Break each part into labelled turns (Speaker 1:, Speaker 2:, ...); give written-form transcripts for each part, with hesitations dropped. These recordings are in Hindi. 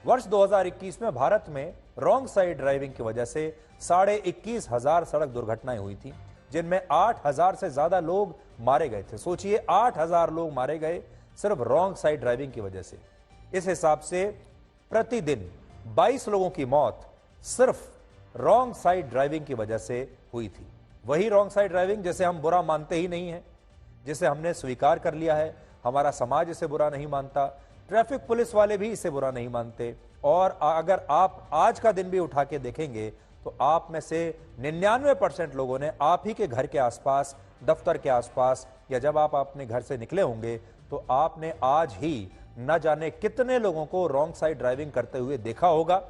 Speaker 1: वर्ष 2021 में भारत में रॉन्ग साइड ड्राइविंग की वजह से 21,500 सड़क दुर्घटनाएं हुई थी, जिनमें 8,000 से ज्यादा लोग मारे गए थे। सोचिए, 8,000 लोग मारे गए सिर्फ रॉन्ग साइड ड्राइविंग की वजह से। इस हिसाब से प्रतिदिन 22 लोगों की मौत सिर्फ रॉन्ग साइड ड्राइविंग की वजह से हुई थी। वही रॉन्ग साइड ड्राइविंग जिसे हम बुरा मानते ही नहीं है, जिसे हमने स्वीकार कर लिया है। हमारा समाज इसे बुरा नहीं मानता, ट्रैफिक पुलिस वाले भी इसे बुरा नहीं मानते। और अगर आप आज का दिन भी उठा के देखेंगे तो आप में से 99% लोगों ने आप ही के घर के आसपास, दफ्तर के आसपास, या जब आप अपने घर से निकले होंगे तो आपने आज ही न जाने कितने लोगों को रॉन्ग साइड ड्राइविंग करते हुए देखा होगा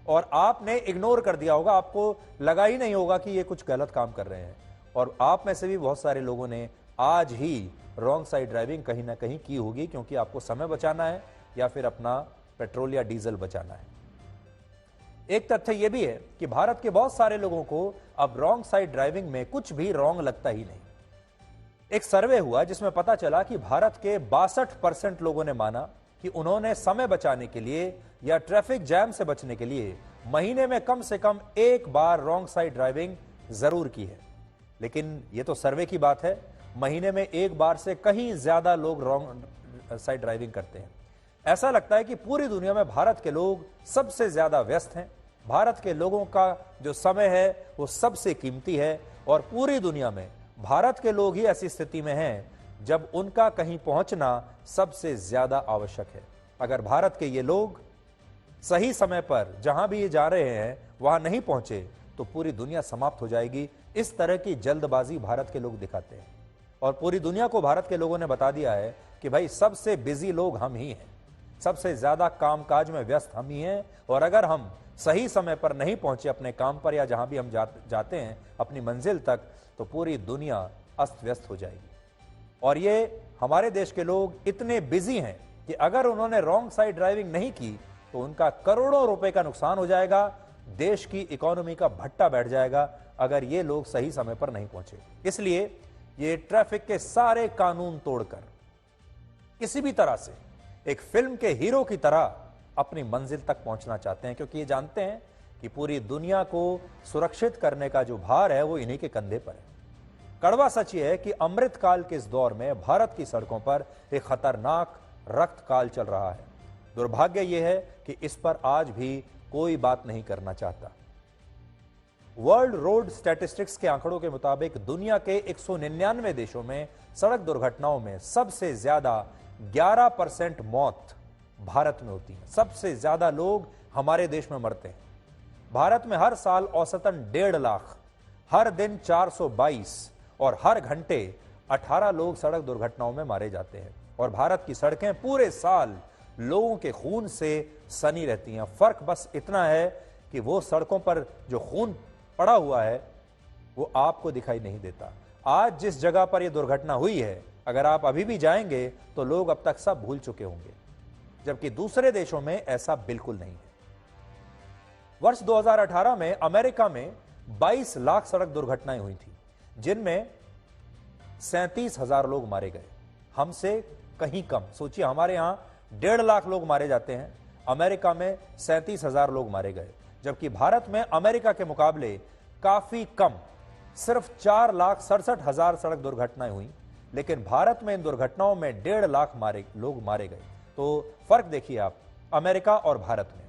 Speaker 1: और आपने इग्नोर कर दिया होगा। आपको लगा ही नहीं होगा कि ये कुछ गलत काम कर रहे हैं। और आप में से भी बहुत सारे लोगों ने आज ही रॉन्ग साइड ड्राइविंग कहीं ना कहीं की होगी, क्योंकि आपको समय बचाना है या फिर अपना पेट्रोल या डीजल बचाना है। एक तथ्य यह भी है कि भारत के बहुत सारे लोगों को अब रॉन्ग साइड ड्राइविंग में कुछ भी रॉन्ग लगता ही नहीं। एक सर्वे हुआ जिसमें पता चला कि भारत के 62% लोगों ने माना कि उन्होंने समय बचाने के लिए या ट्रैफिक जैम से बचने के लिए महीने में कम से कम एक बार रॉन्ग साइड ड्राइविंग जरूर की है। लेकिन यह तो सर्वे की बात है, महीने में एक बार से कहीं ज्यादा लोग रॉन्ग साइड ड्राइविंग करते हैं। ऐसा लगता है कि पूरी दुनिया में भारत के लोग सबसे ज्यादा व्यस्त हैं। भारत के लोगों का जो समय है वो सबसे कीमती है और पूरी दुनिया में भारत के लोग ही ऐसी स्थिति में हैं जब उनका कहीं पहुंचना सबसे ज्यादा आवश्यक है। अगर भारत के ये लोग सही समय पर जहां भी ये जा रहे हैं वहां नहीं पहुंचे तो पूरी दुनिया समाप्त हो जाएगी। इस तरह की जल्दबाजी भारत के लोग दिखाते हैं और पूरी दुनिया को भारत के लोगों ने बता दिया है कि भाई सबसे बिजी लोग हम ही हैं, सबसे ज्यादा कामकाज में व्यस्त हम ही हैं। और अगर हम सही समय पर नहीं पहुंचे अपने काम पर या जहां भी हम जाते हैं अपनी मंजिल तक, तो पूरी दुनिया अस्त व्यस्त हो जाएगी। और ये हमारे देश के लोग इतने बिजी हैं कि अगर उन्होंने रॉन्ग साइड ड्राइविंग नहीं की तो उनका करोड़ों रुपए का नुकसान हो जाएगा, देश की इकोनॉमी का भट्टा बैठ जाएगा अगर ये लोग सही समय पर नहीं पहुंचे। इसलिए ये ट्रैफिक के सारे कानून तोड़कर किसी भी तरह से एक फिल्म के हीरो की तरह अपनी मंजिल तक पहुंचना चाहते हैं, क्योंकि ये जानते हैं कि पूरी दुनिया को सुरक्षित करने का जो भार है वो इन्हीं के कंधे पर है। कड़वा सच ये है कि अमृतकाल के इस दौर में भारत की सड़कों पर एक खतरनाक रक्त काल चल रहा है। दुर्भाग्य यह है कि इस पर आज भी कोई बात नहीं करना चाहता। वर्ल्ड रोड स्टैटिस्टिक्स के आंकड़ों के मुताबिक दुनिया के 199 देशों में सड़क दुर्घटनाओं में सबसे ज्यादा 11% मौत भारत में होती है। सबसे ज्यादा लोग हमारे देश में मरते हैं। भारत में हर साल औसतन 1.5 लाख, हर दिन 422 और हर घंटे 18 लोग सड़क दुर्घटनाओं में मारे जाते हैं। और भारत की सड़कें पूरे साल लोगों के खून से सनी रहती हैं। फर्क बस इतना है कि वो सड़कों पर जो खून पड़ा हुआ है वो आपको दिखाई नहीं देता। आज जिस जगह पर यह दुर्घटना हुई है, अगर आप अभी भी जाएंगे तो लोग अब तक सब भूल चुके होंगे, जबकि दूसरे देशों में ऐसा बिल्कुल नहीं है। वर्ष 2018 में अमेरिका में 22 लाख सड़क दुर्घटनाएं हुई थी, जिनमें 37,000 लोग मारे गए। हमसे कहीं कम। सोचिए, हमारे यहां 1.5 लाख लोग मारे जाते हैं, अमेरिका में 37,000 लोग मारे गए। जबकि भारत में अमेरिका के मुकाबले काफी कम, सिर्फ 4,67,000 सड़क दुर्घटनाएं हुई। लेकिन भारत में इन दुर्घटनाओं में 1.5 लाख लोग मारे गए। तो फर्क देखिए आप अमेरिका और भारत में।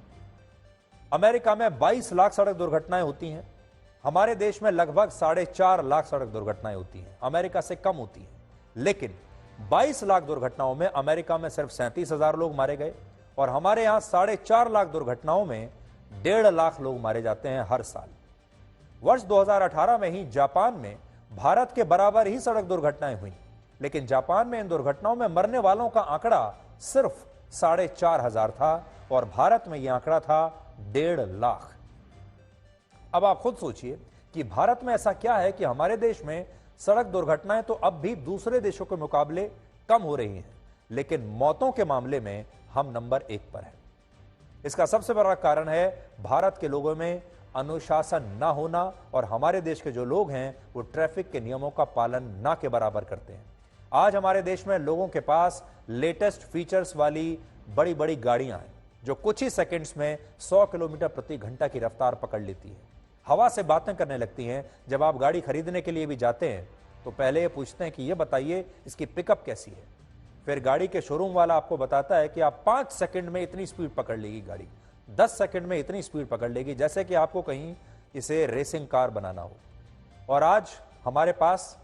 Speaker 1: अमेरिका में 22 लाख सड़क दुर्घटनाएं होती हैं, हमारे देश में लगभग 4.5 लाख सड़क दुर्घटनाएं होती हैं, अमेरिका से कम होती हैं। लेकिन 22 लाख दुर्घटनाओं में अमेरिका में सिर्फ 37,000 लोग मारे गए और हमारे यहां 4.5 लाख दुर्घटनाओं में 1.5 लाख लोग मारे जाते हैं हर साल। वर्ष 2018 में ही जापान में भारत के बराबर ही सड़क दुर्घटनाएं हुई, लेकिन जापान में इन दुर्घटनाओं में मरने वालों का आंकड़ा सिर्फ 4,500 था और भारत में यह आंकड़ा था 1.5 लाख। अब आप खुद सोचिए कि भारत में ऐसा क्या है कि हमारे देश में सड़क दुर्घटनाएं तो अब भी दूसरे देशों के मुकाबले कम हो रही हैं, लेकिन मौतों के मामले में हम नंबर 1 पर हैं। इसका सबसे बड़ा कारण है भारत के लोगों में अनुशासन न होना, और हमारे देश के जो लोग हैं वो ट्रैफिक के नियमों का पालन ना के बराबर करते हैं। आज हमारे देश में लोगों के पास लेटेस्ट फीचर्स वाली बड़ी बड़ी गाड़ियां हैं, जो कुछ ही सेकंड्स में 100 किलोमीटर प्रति घंटा की रफ्तार पकड़ लेती है। हवा से बातें करने लगती हैं। जब आप गाड़ी खरीदने के लिए भी जाते हैं तो पहले ये पूछते हैं कि ये बताइए इसकी पिकअप कैसी है। फिर गाड़ी के शोरूम वाला आपको बताता है कि आप 5 सेकंड में इतनी स्पीड पकड़ लेगी गाड़ी, 10 सेकंड में इतनी स्पीड पकड़ लेगी, जैसे कि आपको कहीं इसे रेसिंग कार बनाना हो। और आज हमारे पास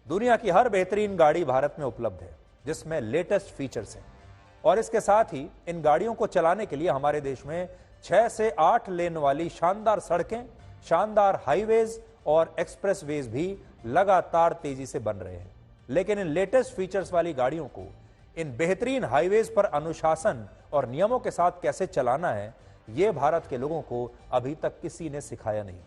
Speaker 1: दुनिया की हर बेहतरीन गाड़ी भारत में उपलब्ध है, जिसमें लेटेस्ट फीचर्स हैं। और इसके साथ ही इन गाड़ियों को चलाने के लिए हमारे देश में 6 से 8 लेन वाली शानदार सड़कें, शानदार हाईवेज और एक्सप्रेसवेज भी लगातार तेजी से बन रहे हैं। लेकिन इन लेटेस्ट फीचर्स वाली गाड़ियों को इन बेहतरीन हाईवेज पर अनुशासन और नियमों के साथ कैसे चलाना है, यह भारत के लोगों को अभी तक किसी ने सिखाया नहीं।